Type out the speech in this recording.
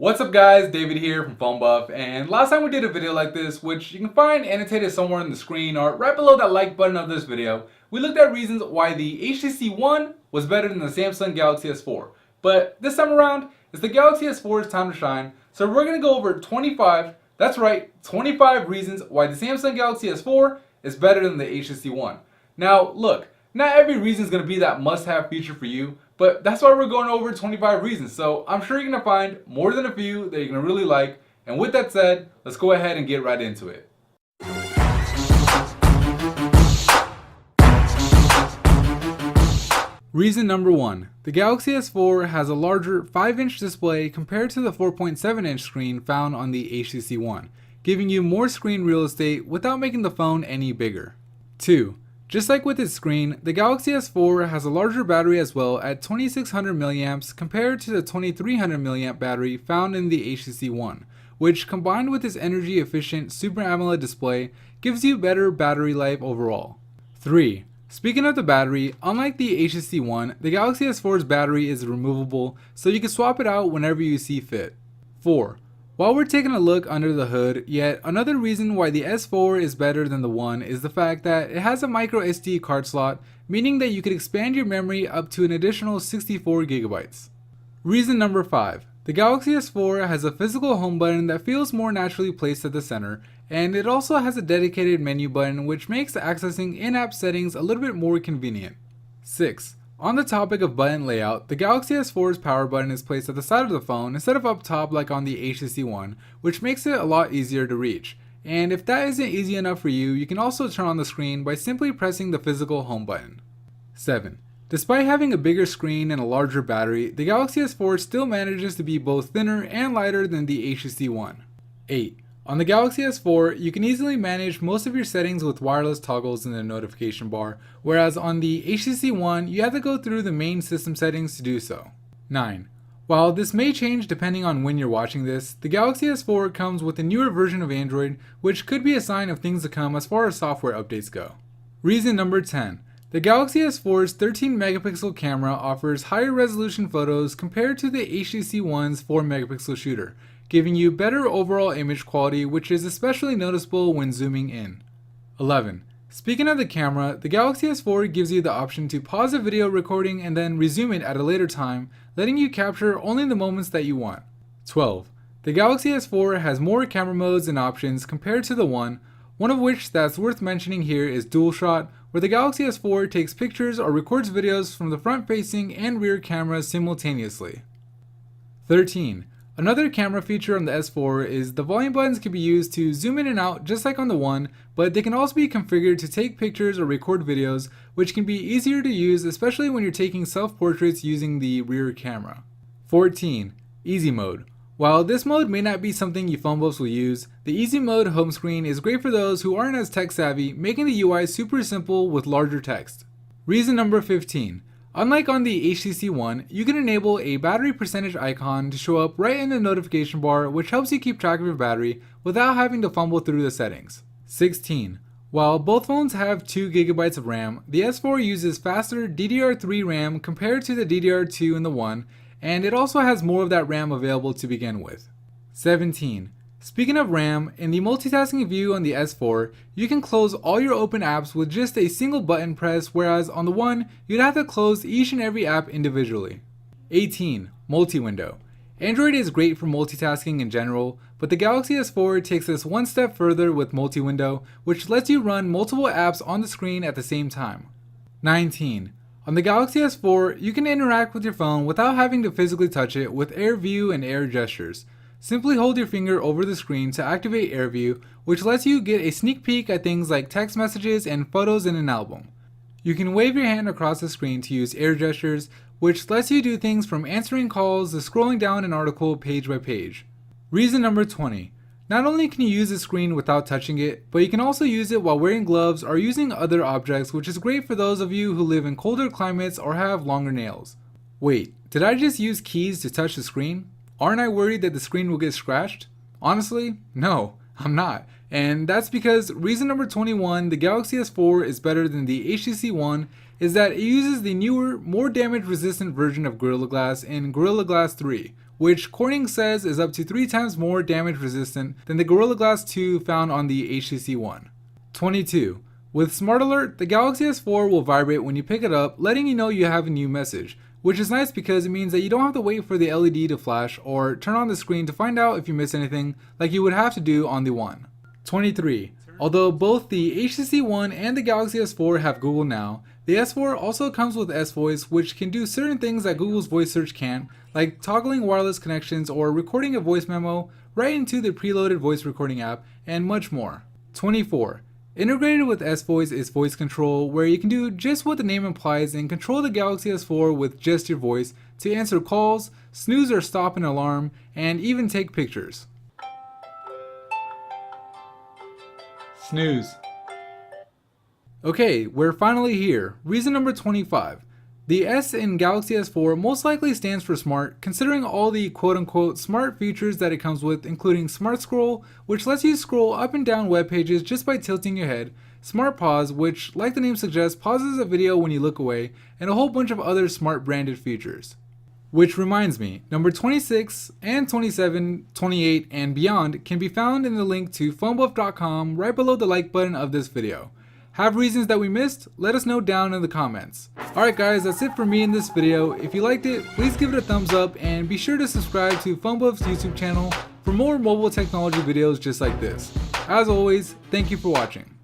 What's up guys, David here from Phone Buff, and last time we did a video like this, which you can find annotated somewhere on the screen or right below that like button of this video, we looked at reasons why the HTC One was better than the Samsung Galaxy S4. But this time around, it's the Galaxy S4's time to shine, so we're going to go over 25, that's right, 25 reasons why the Samsung Galaxy S4 is better than the HTC One. Now look, not every reason is going to be that must-have feature for you, but that's why we're going over 25 reasons, so I'm sure you're going to find more than a few that you're going to really like. And with that said, let's go ahead and get right into it. Reason number 1. The Galaxy S4 has a larger 5-inch display compared to the 4.7-inch screen found on the HTC One, giving you more screen real estate without making the phone any bigger. 2. Just like with its screen, the Galaxy S4 has a larger battery as well at 2600 mAh compared to the 2300 mAh battery found in the HTC One, which combined with its energy efficient Super AMOLED display gives you better battery life overall. 3. Speaking of the battery, unlike the HTC One, the Galaxy S4's battery is removable, so you can swap it out whenever you see fit. 4. While we're taking a look under the hood, yet another reason why the S4 is better than the One is the fact that it has a micro SD card slot, meaning that you could expand your memory up to an additional 64 gigabytes. Reason number 5. The Galaxy S4 has a physical home button that feels more naturally placed at the center, and it also has a dedicated menu button which makes accessing in-app settings a little bit more convenient. 6. On the topic of button layout, the Galaxy S4's power button is placed at the side of the phone instead of up top like on the HTC One, which makes it a lot easier to reach. And if that isn't easy enough for you, you can also turn on the screen by simply pressing the physical home button. 7. Despite having a bigger screen and a larger battery, the Galaxy S4 still manages to be both thinner and lighter than the HTC One. 8. On the Galaxy S4, you can easily manage most of your settings with wireless toggles in the notification bar, whereas on the HTC One, you have to go through the main system settings to do so. 9. While this may change depending on when you're watching this, the Galaxy S4 comes with a newer version of Android, which could be a sign of things to come as far as software updates go. Reason number 10. The Galaxy S4's 13 megapixel camera offers higher resolution photos compared to the HTC One's 4 megapixel shooter, giving you better overall image quality, which is especially noticeable when zooming in. 11. Speaking of the camera, the Galaxy S4 gives you the option to pause a video recording and then resume it at a later time, letting you capture only the moments that you want. 12. The Galaxy S4 has more camera modes and options compared to the One, one of which that's worth mentioning here is Dual Shot, where the Galaxy S4 takes pictures or records videos from the front-facing and rear cameras simultaneously. 13. Another camera feature on the S4 is the volume buttons can be used to zoom in and out just like on the One, but they can also be configured to take pictures or record videos, which can be easier to use especially when you're taking self-portraits using the rear camera. 14. Easy Mode. While this mode may not be something you phone buffs will use, the Easy Mode home screen is great for those who aren't as tech savvy, making the UI super simple with larger text. Reason number 15. Unlike on the HTC One, you can enable a battery percentage icon to show up right in the notification bar, which helps you keep track of your battery without having to fumble through the settings. 16. While both phones have 2 GB of RAM, the S4 uses faster DDR3 RAM compared to the DDR2 in the One, and it also has more of that RAM available to begin with. 17. Speaking of RAM, in the multitasking view on the S4, you can close all your open apps with just a single button press, whereas on the One, you'd have to close each and every app individually. 18. Multi-window. Android is great for multitasking in general, but the Galaxy S4 takes this one step further with multi-window, which lets you run multiple apps on the screen at the same time. 19. On the Galaxy S4, you can interact with your phone without having to physically touch it with Air View and Air Gestures. Simply hold your finger over the screen to activate Air View, which lets you get a sneak peek at things like text messages and photos in an album. You can wave your hand across the screen to use Air Gestures, which lets you do things from answering calls to scrolling down an article page by page. Reason number 20. Not only can you use the screen without touching it, but you can also use it while wearing gloves or using other objects, which is great for those of you who live in colder climates or have longer nails. Wait, did I just use keys to touch the screen? Aren't I worried that the screen will get scratched? Honestly, no, I'm not. And that's because reason number 21, the Galaxy S4 is better than the HTC One, is that it uses the newer, more damage resistant version of Gorilla Glass in Gorilla Glass 3, which Corning says is up to 3 times more damage resistant than the Gorilla Glass 2 found on the HTC One. 22. With Smart Alert, the Galaxy S4 will vibrate when you pick it up, letting you know you have a new message, which is nice because it means that you don't have to wait for the LED to flash or turn on the screen to find out if you missed anything like you would have to do on the One. 23. Although both the HTC One and the Galaxy S4 have Google Now, the S4 also comes with S-Voice, which can do certain things that Google's voice search can't, like toggling wireless connections or recording a voice memo right into the preloaded voice recording app, and much more. 24. Integrated with S-Voice is voice control, where you can do just what the name implies and control the Galaxy S4 with just your voice to answer calls, snooze or stop an alarm, and even take pictures. Snooze. Okay, we're finally here. Reason number 25. The S in Galaxy S4 most likely stands for smart, considering all the quote-unquote smart features that it comes with, including Smart Scroll, which lets you scroll up and down web pages just by tilting your head, Smart Pause, which, like the name suggests, pauses a video when you look away, and a whole bunch of other smart branded features. Which reminds me, number 26 and 27, 28, and beyond can be found in the link to phonebuff.com right below the like button of this video. Have reasons that we missed? Let us know down in the comments. Alright guys, that's it for me in this video. If you liked it, please give it a thumbs up and be sure to subscribe to PhoneBuff's YouTube channel for more mobile technology videos just like this. As always, thank you for watching.